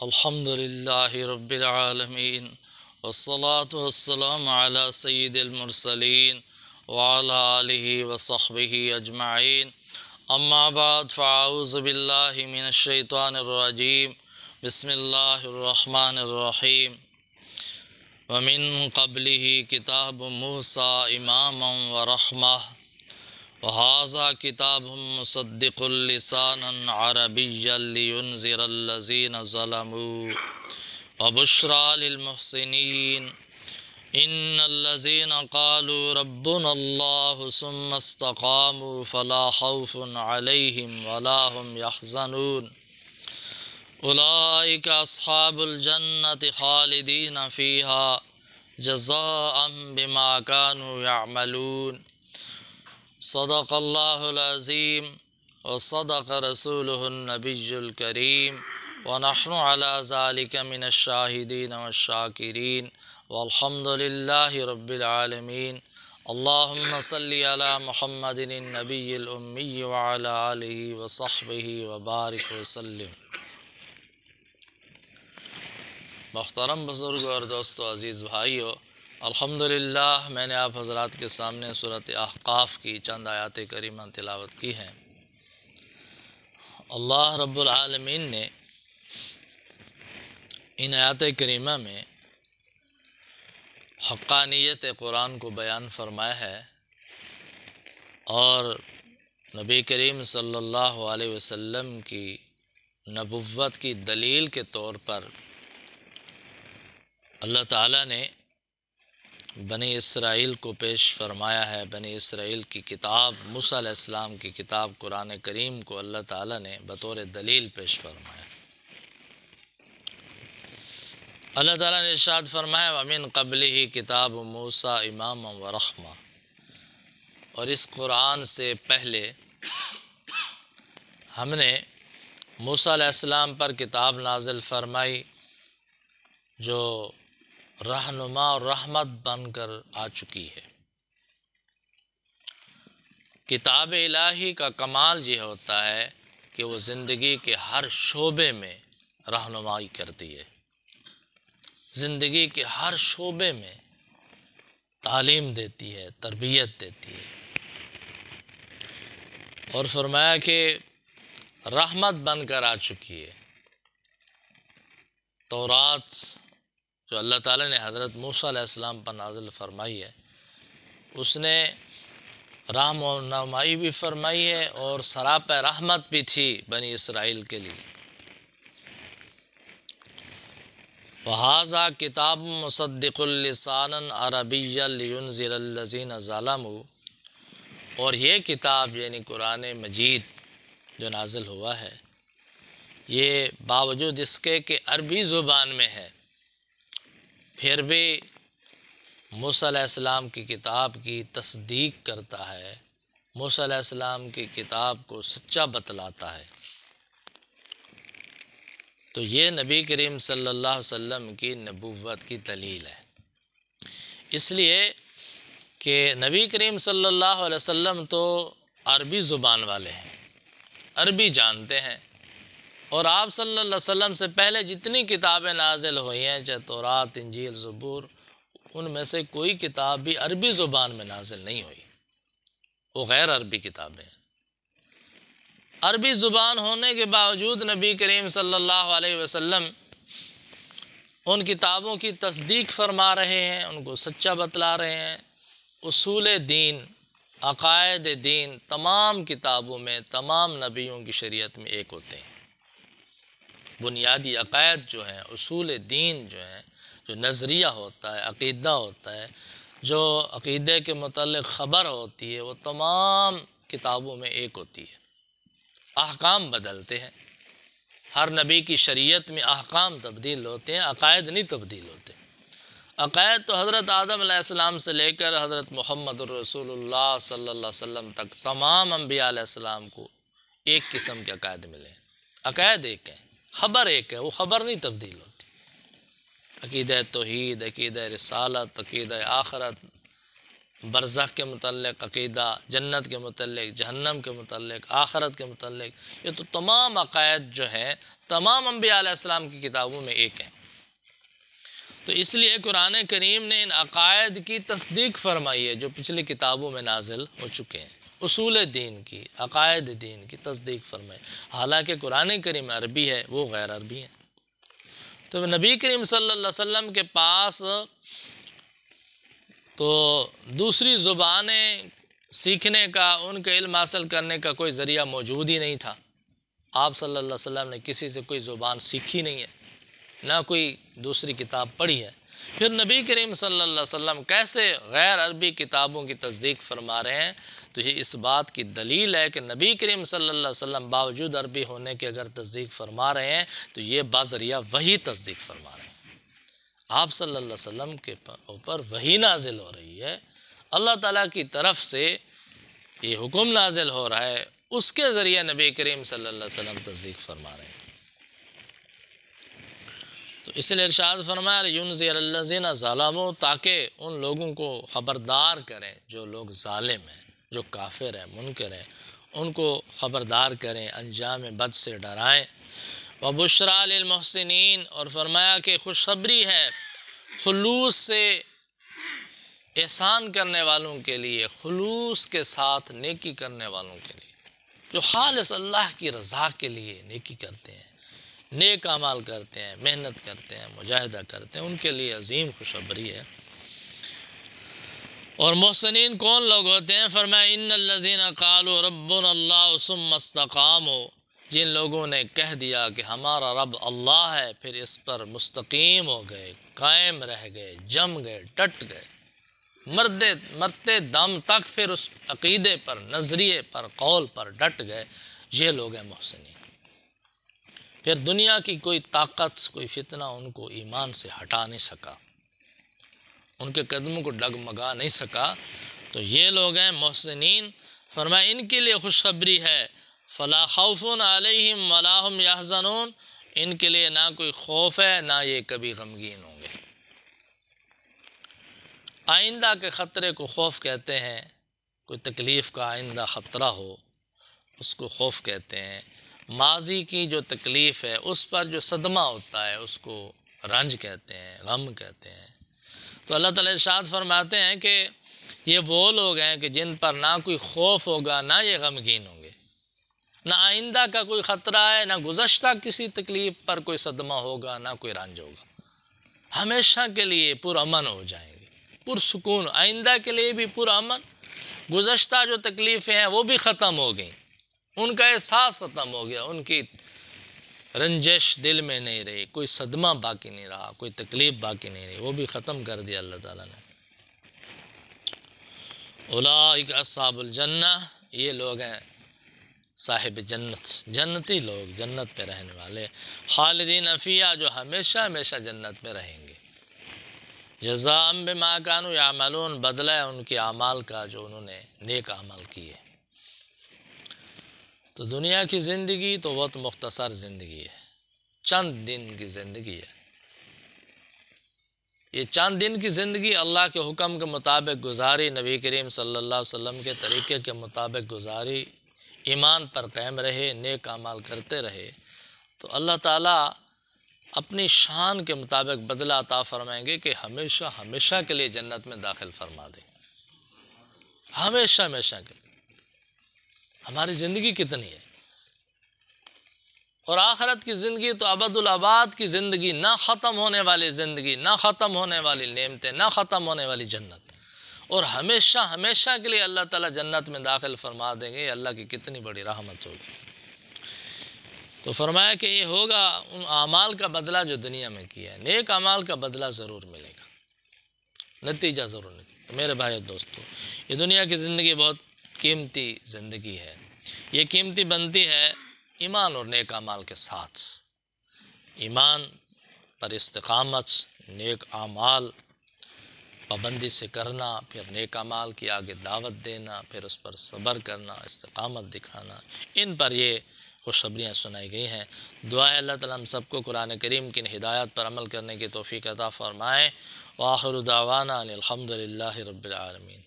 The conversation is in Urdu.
الحمد لله رب العالمين والصلاة والسلام على سيد المرسلين وعلى آله وصحبه أجمعين أما بعد فأعوذ بالله من الشيطان الرجيم بسم الله الرحمن الرحيم ومن قبله كتاب موسى إماما ورحمة وهذا كتاب مصدق لسانا عربيا لينذر الذين ظلموا وبشرى للمحسنين إن الذين قالوا ربنا الله ثم استقاموا فلا خوف عليهم ولا هم يحزنون أولئك أصحاب الجنة خالدين فيها جزاء بما كانوا يعملون صدق الله العظيم وصدق رسوله النبي الكريم ونحن على ذلك من الشاهدين والشاكرين والحمد لله رب العالمين اللهم صل على محمد النبي الأمي وعلى آله وصحبه وبارك وسلم۔ محترم بزرگ اور دوستو عزیز بھائیو، الحمدللہ میں نے آپ حضرات کے سامنے سورۃ احقاف کی چند آیات کریمہ تلاوت کی ہیں۔ اللہ رب العالمین نے ان آیات کریمہ میں حقانیت قرآن کو بیان فرمایا ہے اور نبی کریم صلی اللہ علیہ وسلم کی نبوت کی دلیل کے طور پر اللہ تعالیٰ نے بنی اسرائیل کو پیش فرمایا ہے۔ بنی اسرائیل کی کتاب موسیٰ علیہ السلام کی کتاب قرآن کریم کو اللہ تعالیٰ نے بطور دلیل پیش فرمایا۔ اللہ تعالیٰ نے ارشاد فرمایا وَمِن قَبْلِهِ کتاب موسیٰ اماما ورحمہ، اور اس قرآن سے پہلے ہم نے موسیٰ علیہ السلام پر کتاب نازل فرمائی جو رہنما اور رحمت بن کر آ چکی ہے۔ کتاب الہی کا کمال یہ ہوتا ہے کہ وہ زندگی کے ہر شعبے میں رہنمائی کرتی ہے، زندگی کے ہر شعبے میں تعلیم دیتی ہے، تربیت دیتی ہے، اور فرمایا کہ رحمت بن کر آ چکی ہے۔ تورات جو اللہ تعالیٰ نے حضرت موسیٰ علیہ السلام پر نازل فرمائی ہے، اس نے رحم و رہنمائی بھی فرمائی ہے اور سراپا رحمت بھی تھی بنی اسرائیل کے لیے۔ وَهَذَا كِتَابٌ مُصَدِّقٌ لِسَانًا عَرَبِيًّا لِيُنذِرَ الَّذِينَ ظَلَمُوا، اور یہ کتاب یعنی قرآن مجید جو نازل ہوا ہے، یہ باوجود اس کے کہ عربی زبان میں ہے، پھر بھی موسیٰ علیہ السلام کی کتاب کی تصدیق کرتا ہے، موسیٰ علیہ السلام کی کتاب کو سچا بتلاتا ہے۔ تو یہ نبی کریم صلی اللہ علیہ وسلم کی نبوت کی دلیل ہے، اس لیے کہ نبی کریم صلی اللہ علیہ وسلم تو عربی زبان والے ہیں، عربی جانتے ہیں، اور آپ صلی اللہ علیہ وسلم سے پہلے جتنی کتابیں نازل ہوئی ہیں، چاہے تورات، انجیل، زبور، ان میں سے کوئی کتاب بھی عربی زبان میں نازل نہیں ہوئی، وہ غیر عربی کتابیں ہیں۔ عربی زبان ہونے کے باوجود نبی کریم صلی اللہ علیہ وسلم ان کتابوں کی تصدیق فرما رہے ہیں، ان کو سچا بتلا رہے ہیں۔ اصول دین، عقائد دین تمام کتابوں میں، تمام نبیوں کی شریعت میں ایک ہوتے ہیں۔ بنیادی عقائد جو ہیں، اصول دین جو ہیں، جو نظریہ ہوتا ہے، عقیدہ ہوتا ہے، جو عقیدے کے متعلق خبر ہوتی ہے، وہ تمام کتابوں میں ایک ہوتی ہے۔ احکام بدلتے ہیں، ہر نبی کی شریعت میں احکام تبدیل ہوتے ہیں، عقائد نہیں تبدیل ہوتے۔ عقائد تو حضرت آدم علیہ السلام سے لے کر حضرت محمد الرسول اللہ صلی اللہ علیہ وسلم تک تمام انبیاء علیہ السلام کو ایک قسم کے عقائد ملے ہیں، عقائد ایک ہیں، خبر ایک ہے، وہ خبر نہیں تبدیل ہوتی۔ عقیدہ توحید، عقیدہ رسالت، عقیدہ آخرت، برزخ کے متعلق عقیدہ، جنت کے متعلق، جہنم کے متعلق، آخرت کے متعلق، یہ تو تمام عقائد جو ہیں تمام انبیاء علیہ السلام کی کتابوں میں ایک ہیں۔ تو اس لیے قرآن کریم نے ان عقائد کی تصدیق فرمائی ہے جو پچھلی کتابوں میں نازل ہو چکے ہیں، اصول دین کی، عقائد دین کی تصدیق فرمائی، حالانکہ قرآن کریم عربی ہے، وہ غیر عربی ہے۔ تو نبی کریم صلی اللہ علیہ وسلم کے پاس تو دوسری زبانیں سیکھنے کا، ان کا علم حاصل کرنے کا کوئی ذریعہ موجود ہی نہیں تھا۔ آپ صلی اللہ علیہ وسلم نے کسی سے کوئی زبان سیکھی نہیں ہے، نہ کوئی دوسری کتاب پڑھی ہے۔ پھر نبی کریم صلی اللہ علیہ وسلم کیسے غیر عربی کتابوں کی تصدیق فرما رہے ہیں؟ تو یہ اس بات کی دلیل ہے کہ نبی کریم صلی اللہ علیہ وسلم باوجود عربی ہونے کے اگر تصدیق فرما رہے ہیں تو یہ بذریعہ وحی تصدیق فرما رہے ہیں۔ آپ صلی اللہ علیہ وسلم کے اوپر وحی نازل ہو رہی ہے، اللہ تعالیٰ کی طرف سے یہ حکم نازل ہو رہا ہے، اس کے ذریعے نبی کریم صلی اللہ علیہ وسلم تصدیق فرما رہے ہیں۔ تو اس لیے ارشاد فرمایا یُنذِرَ الَّذِينَ ظَلَمُوا، تاکہ ان لوگوں کو خبردار کریں جو لوگ ظالم ہیں، جو کافر ہیں، منکر ہیں، ان کو خبردار کریں، انجام بد سے ڈرائیں۔ وَبُشْرَىٰ لِلْمُحْسِنِينَ، اور فرمایا کہ خوشخبری ہے خلوص سے احسان کرنے والوں کے لیے، خلوص کے ساتھ نیکی کرنے والوں کے لیے، جو خالص اللہ کی رضا کے لیے نیکی کرتے ہیں، نیک اعمال کرتے ہیں، محنت کرتے ہیں، مجاہدہ کرتے ہیں، ان کے لیے عظیم خوشخبری ہے۔ اور محسنین کون لوگ ہوتے ہیں؟ فرمایا ان الذین قالوا ربنا اللہ ثم استقاموا، جن لوگوں نے کہہ دیا کہ ہمارا رب اللہ ہے، پھر اس پر مستقیم ہو گئے، قائم رہ گئے، جم گئے، ڈٹ گئے، مرتے دم تک پھر اس عقیدے پر، نظریے پر، قول پر ڈٹ گئے، یہ لوگ ہیں محسنین۔ پھر دنیا کی کوئی طاقت، کوئی فتنہ ان کو ایمان سے ہٹا نہیں سکا، ان کے قدموں کو ڈگمگا نہیں سکا، تو یہ لوگ ہیں محسنین۔ فرمایا ان کے لیے خوشخبری ہے فلا خوف علیہم ولا هم یحزنون، ان کے لیے نہ کوئی خوف ہے، نہ یہ کبھی غمگین ہوں گے۔ آئندہ کے خطرے کو خوف کہتے ہیں، کوئی تکلیف کا آئندہ خطرہ ہو اس کو خوف کہتے ہیں، ماضی کی جو تکلیف ہے اس پر جو صدمہ ہوتا ہے اس کو رنج کہتے ہیں، غم کہتے ہیں۔ تو اللہ تعالیٰ ارشاد فرماتے ہیں کہ یہ وہ لوگ ہیں کہ جن پر نہ کوئی خوف ہوگا، نہ یہ غمگین ہوں گے، نہ آئندہ کا کوئی خطرہ ہے، نہ گزشتہ کسی تکلیف پر کوئی صدمہ ہوگا، نہ کوئی رنج ہوگا، ہمیشہ کے لیے پرامن ہو جائیں گے، پرسکون، آئندہ کے لیے بھی پرامن، گزشتہ جو تکلیفیں ہیں وہ بھی ختم ہو گئیں، ان کا احساس ختم ہو گیا، ان کی رنجش دل میں نہیں رہی، کوئی صدمہ باقی نہیں رہا، کوئی تکلیف باقی نہیں رہی، وہ بھی ختم کر دیا اللہ تعالیٰ نے۔ اولئک اصحاب الجنہ، یہ لوگ ہیں صاحب جنت، جنتی لوگ، جنت پہ رہنے والے، خالدین فیہا، جو ہمیشہ ہمیشہ جنت میں رہیں گے، جزاء بما کانوا یعملون، بدلہ ہے ان کے اعمال کا جو انہوں نے نیک اعمال کیے۔ تو دنیا کی زندگی تو بہت مختصر زندگی ہے، چند دن کی زندگی ہے، یہ چند دن کی زندگی اللہ کے حکم کے مطابق گزاری، نبی کریم صلی اللہ علیہ وسلم کے طریقے کے مطابق گزاری، ایمان پر قائم رہے، نیک اعمال کرتے رہے، تو اللہ تعالیٰ اپنی شان کے مطابق بدلہ عطا فرمائیں گے کہ ہمیشہ ہمیشہ کے لیے جنت میں داخل فرما دیں، ہمیشہ ہمیشہ کے لیے۔ ہماری زندگی کتنی ہے، اور آخرت کی زندگی تو ابد الآباد کی زندگی، نہ ختم ہونے والی زندگی، نہ ختم ہونے والی نعمتیں، نہ ختم ہونے والی جنت، اور ہمیشہ ہمیشہ کے لیے اللہ تعالیٰ جنت میں داخل فرما دیں گے، اللہ کی کتنی بڑی رحمت ہوگی۔ تو فرمایا کہ یہ ہوگا ان اعمال کا بدلہ جو دنیا میں کیا ہے، نیک اعمال کا بدلہ ضرور ملے گا، نتیجہ ضرور ملے گا۔ میرے بھائی اور دوستو، یہ دنیا کی زندگی بہت قیمتی زندگی ہے، یہ قیمتی بنتی ہے ایمان اور نیک اعمال کے ساتھ، ایمان پر استقامت، نیک اعمال پابندی سے کرنا، پھر نیک اعمال کی آگے دعوت دینا، پھر اس پر صبر کرنا، استقامت دکھانا، ان پر یہ خوشخبریاں سنائی گئی ہیں۔ دعا ہے اللہ تعالیٰ ہم سب کو قرآن کریم کی ہدایات پر عمل کرنے کی توفیق عطا فرمائے۔ وآخر دعوانا ان الحمد للہ رب العالمین۔